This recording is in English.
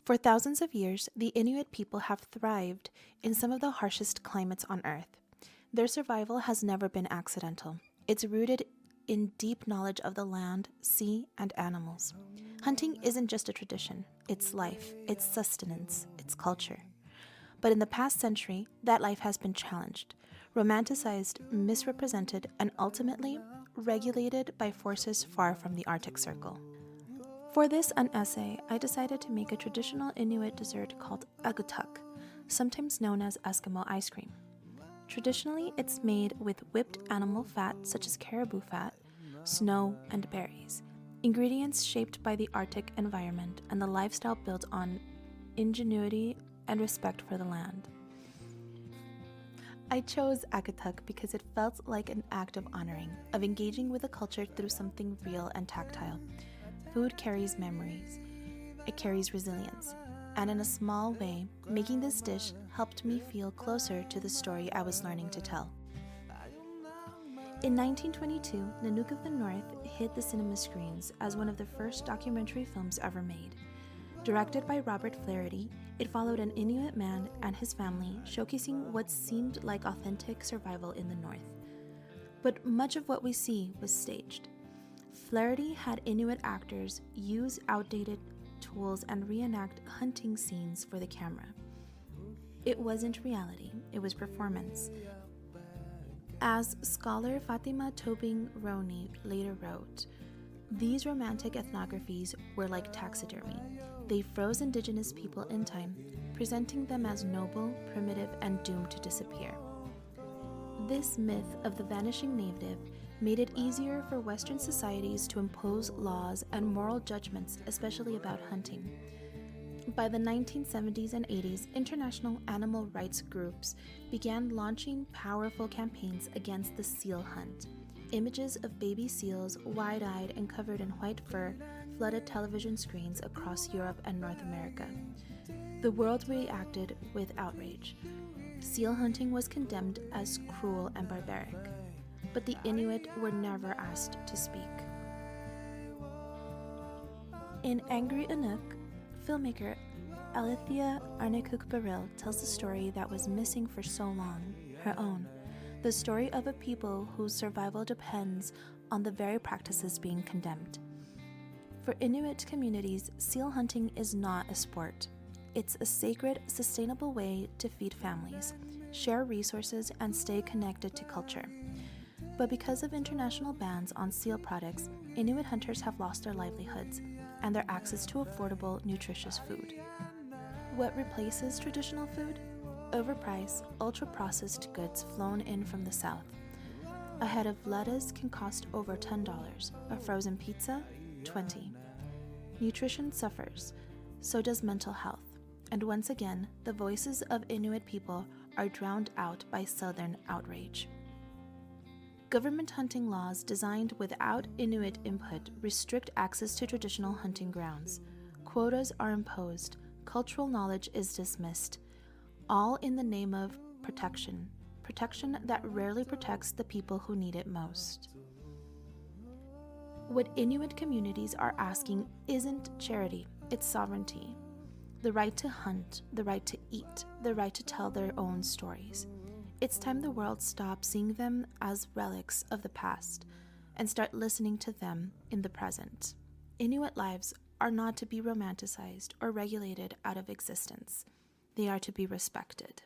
For thousands of years, the Inuit people have thrived in some of the harshest climates on Earth. Their survival has never been accidental. It's rooted in deep knowledge of the land, sea, and animals. Hunting isn't just a tradition, it's life, it's sustenance, it's culture. But in the past century, that life has been challenged, romanticized, misrepresented, and ultimately regulated by forces far from the Arctic Circle. For this essay, I decided to make a traditional Inuit dessert called agutuk, sometimes known as Eskimo ice cream. Traditionally, it's made with whipped animal fat such as caribou fat, snow, and berries, ingredients shaped by the Arctic environment and the lifestyle built on ingenuity and respect for the land. I chose agutuk because it felt like an act of honoring, of engaging with the culture through something real and tactile. Food carries memories, it carries resilience, and in a small way, making this dish helped me feel closer to the story I was learning to tell. In 1922, Nanook of the North hit the cinema screens as one of the first documentary films ever made. Directed by Robert Flaherty, it followed an Inuit man and his family showcasing what seemed like authentic survival in the North. But much of what we see was staged. Flaherty had Inuit actors use outdated tools and reenact hunting scenes for the camera. It wasn't reality, it was performance. As scholar Fatima Tobing Roney later wrote, these romantic ethnographies were like taxidermy. They froze indigenous people in time, presenting them as noble, primitive, and doomed to disappear. This myth of the vanishing native made it easier for Western societies to impose laws and moral judgments, especially about hunting. By the 1970s and 80s, international animal rights groups began launching powerful campaigns against the seal hunt. Images of baby seals, wide-eyed and covered in white fur, flooded television screens across Europe and North America. The world reacted with outrage. Seal hunting was condemned as cruel and barbaric, but the Inuit were never asked to speak. In Angry Inuk, filmmaker Alethea Arnikuk-Baril tells the story that was missing for so long, her own, the story of a people whose survival depends on the very practices being condemned. For Inuit communities, seal hunting is not a sport. It's a sacred, sustainable way to feed families, share resources, and stay connected to culture. But because of international bans on seal products, Inuit hunters have lost their livelihoods and their access to affordable, nutritious food. What replaces traditional food? Overpriced, ultra-processed goods flown in from the south. A head of lettuce can cost over $10, a frozen pizza, $20. Nutrition suffers, so does mental health, and once again, the voices of Inuit people are drowned out by Southern outrage. Government hunting laws designed without Inuit input restrict access to traditional hunting grounds. Quotas are imposed, cultural knowledge is dismissed, all in the name of protection that rarely protects the people who need it most. What Inuit communities are asking isn't charity, it's sovereignty. The right to hunt, the right to eat, the right to tell their own stories. It's time the world stops seeing them as relics of the past and start listening to them in the present. Inuit lives are not to be romanticized or regulated out of existence. They are to be respected.